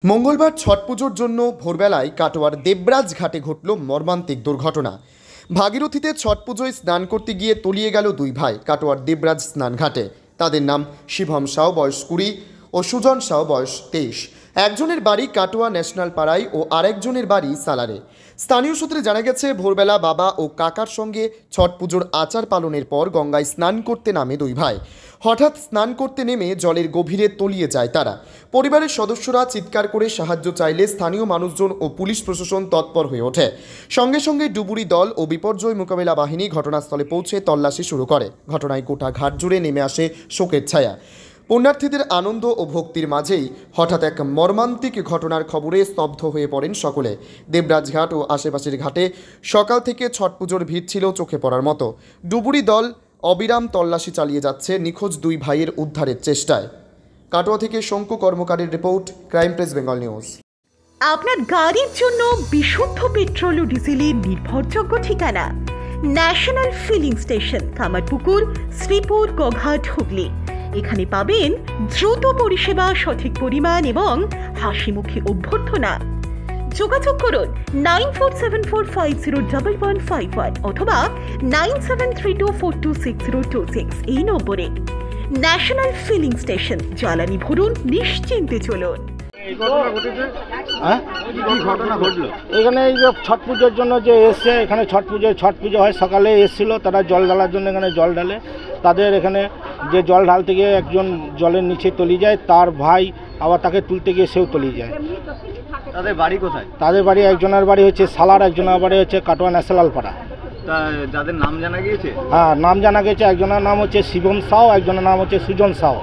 মঙ্গলবার ছট পুজোর জন্য ভোরবেলায় কাটোয়ার দেবরাজ ঘাটে ঘটল মর্মান্তিক দুর্ঘটনা। ভাগীরথীতে ছট পুজোয় স্নান করতে গিয়ে তলিয়ে গেল দুই ভাই কাটোয়ার দেবরাজ স্নান ঘাটে। তাদের নাম শিবম সাউ বয়স 20 ও সুজন সাউ বয়স 23। একজনের বাড়ি কাটোয়া ন্যাশনাল পাড়ায় ও আরেকজনের বাড়ি সালারে। স্থানীয় সূত্রে জানা গেছে, ভোরবেলা বাবা ও কাকার সঙ্গে ছট পুজোর আচার পালনের পর গঙ্গায় স্নান করতে নামে দুই ভাই। হঠাৎ স্নান করতে নেমে জলের গভীরে তলিয়ে যায় তারা। পরিবারের সদস্যরা চিৎকার করে সাহায্য চাইলে স্থানীয় মানুষজন ও পুলিশ প্রশাসন তৎপর হয়ে ওঠে। সঙ্গে সঙ্গে ডুবুরি দল ও বিপর্যয় মোকাবিলা বাহিনী ঘটনাস্থলে পৌঁছে তল্লাশি শুরু করে। ঘটনায় গোটা ঘাট জুড়ে নেমে আসে শোকের ছায়া। পুণ্যার্থীদের আনন্দ ও ভক্তির মাঝেই হঠাৎ এক মর্মান্তিক ঘটনার খবরে স্তব্ধ হয়ে পড়েন সকলে। দেবরাজঘাট ও আশেপাশের ঘাটে সকাল থেকে ছট পুজোর ভিড় ছিল চোখে পড়ার মতো। ডুবুরি দল অবিরাম তল্লাশি চালিয়ে যাচ্ছে নিখোঁজ দুই ভাইয়ের উদ্ধারের চেষ্টায়। কাটোয়া থেকে শঙ্কু কর্মকারের report, crime press Bengal news. আপনার গাড়ির জন্য বিশুদ্ধ পেট্রোল ও ডিজেলের নির্ভরযোগ্য ঠিকানা national filling station, Kamarpukur, Sripur, Goghat, Hooghly. এখানে পাবেন দ্রুত পরিষেবা, সঠিক পরিমাণ এবং হাসিমুখী অভ্যর্থনা। যোগাযোগ করুন 9474501151 অথবা 9732426026 এই নম্বরে। ন্যাশনাল ফিলিং স্টেশন, জ্বালানি ভরুন, নিশ্চিন্তে চলুন। ঘটনা ঘটলো এখানে এই যে ছট পুজোর জন্য যে এসছে, এখানে ছট পুজো হয়, সকালে এসেছিল তারা জল ঢালার জন্য। এখানে জল ঢালে, তাদের এখানে যে জল ঢালতে গিয়ে একজন জলের নিচে তলিয়ে যায়, তার ভাই আবার তাকে তুলতে গিয়ে সেও তলিয়ে যায়। তাদের বাড়ি কোথায়? তাদের বাড়ি, একজনের বাড়ি হচ্ছে সালার, একজনের বাড়ি হচ্ছে কাটোয়া ন্যাশনাল পাড়া। যাদের নাম জানা গিয়েছে? হ্যাঁ, নাম জানা গেছে। একজনের নাম হচ্ছে শিবম সাউ, একজনের নাম হচ্ছে সুজন সাউ।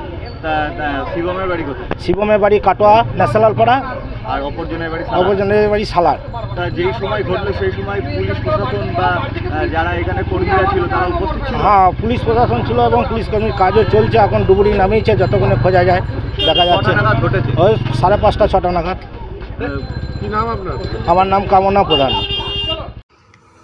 শিবমের বাড়ি কোথায়? শিবমের বাড়ি কাটোয়া ন্যাশনাল পাড়া, আর অপরজনের বাড়ি সালার। যেই সময় ঘটলো সেই সময় পুলিশ প্রশাসন বা যারা এখানে কর্মীরা ছিল তারা উপস্থিত ছিল? হ্যাঁ, পুলিশ প্রশাসন ছিল এবং পুলিশ কর্মীর কাজও চলছে। এখন ডুবুরি নামিয়েছে, যতক্ষণে খোঁজা যায় দেখা যাচ্ছে। ঘটেছে ওই 5:30 6টা নাগাদ। কি নাম আপনার? আমার নাম কামনা প্রধান।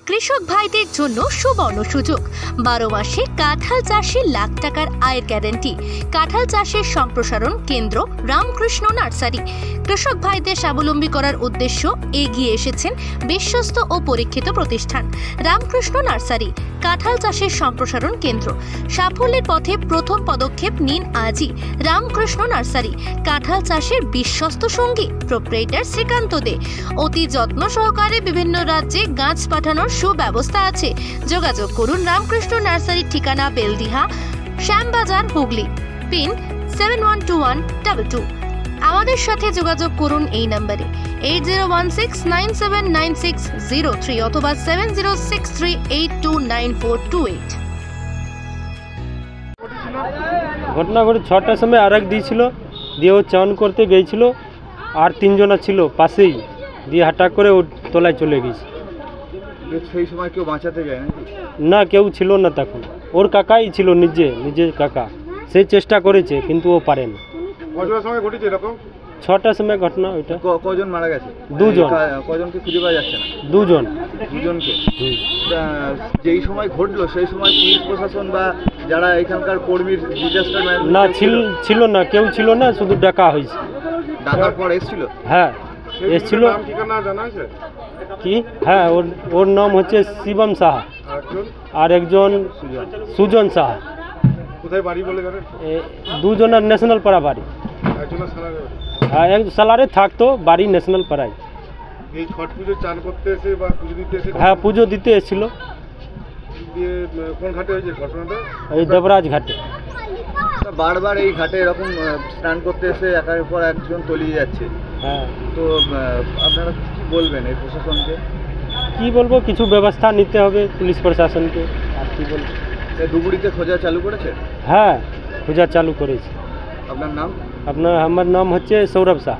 কৃষক ভাইদের জন্য সুবর্ণ সুযোগ। 12 মাসে কাঁঠাল চাষে লাখ টাকার আয়ের গ্যারান্টি। কাঁঠাল চাষের সম্প্রসারণ কেন্দ্র রামকৃষ্ণ নার্সারি। কৃষক ভাইদের স্বাবলম্বী করার উদ্দেশ্য এগিয়ে এসেছেন বিশ্বস্ত ও পরীক্ষিত প্রতিষ্ঠান রামকৃষ্ণ নার্সারি। কাঁঠাল চাষের সম্প্রসারণ কেন্দ্র। সাফল্যের পথে প্রথম পদক্ষেপ নিন আজই। রামকৃষ্ণ নার্সারি, কাঁঠাল চাষের বিশ্বস্ত সঙ্গী। প্রোপ্রাইটার শ্রীকান্ত দে। অতি যত্ন সহকারে বিভিন্ন রাজ্যে গাছ পাঠানোর সুব্যবস্থা আছে। যোগাযোগ করুন রামকৃষ্ণ নার্সারির ঠিকানা বেলদিহা, শ্যামবাজার, হুগলি। পিন 712122। আমাদের সাথে যোগাযোগ করুন এই নম্বরে 8016979603 অথবা 7063829428। ঘটনা ঘটে 6টার সময় আরেক দিয়েছিল, দিয়ে ও চান করতে গিয়েছিল, আর 3 জনা ছিল পাশেই, দিয়ে হাঁটা করে ও তলায় চলে গেছে। সেই সময় কেউ বাঁচাতে যায় নাকি? না, কেউ ছিল না তখন। ওর কাকাই ছিল, নিজের কাকা। সে চেষ্টা করেছে কিন্তু ও পারেনি। কটার সময় ঘটেছে এরকম? 6টার সময় ঘটনা। ওইটা কজন মারা গেছে? 2 জন। কজনকে খুঁজে পাওয়া যাচ্ছে না? 2 জন। 2 জনকে। যেই সময় ঘটলো সেই সময় পুলিশ প্রশাসন বা যারা এখানকার কর্মীর ডিজাস্টার না ছিল না, কেউ ছিল না, শুধু ডাকা হয়েছে। ডাকার পর এসেছিল? হ্যাঁ, এসেছিল। কি? হ্যাঁ, ওর নাম হচ্ছে শিবম সাহা, আর একজন সুজন সাহা। কোথায় বাড়ি বলে জানেন? 2 জনের ন্যাশনাল পাড়া বাড়ি। হ্যাঁ, এক সালারে থাকতো, বাড়ি ন্যাশনাল পাড়ায়। এই ছট পুজো চান করতে এসে বা পুজো দিতে এসে? হ্যাঁ, পুজো দিতে এসেছিল। কোন ঘাটে হয়েছে ঘটনাটা? এই দেবরাজ ঘাটে। বারবার এই ঘাটে এরকম স্নান করতে এসে একের পর একজন তলিয়ে যাচ্ছে। হ্যাঁ, তো আপনারা কি বলবেন এই প্রশাসনকে? কি বলবো, কিছু ব্যবস্থা নিতে হবে পুলিশ প্রশাসনকে। আর কি বলবো। ডুবুরিতে খোঁজা চালু করেছে? হ্যাঁ, খোঁজা চালু করেছে। আপনার নাম? আমার নাম হচ্ছে সৌরভ শাহ।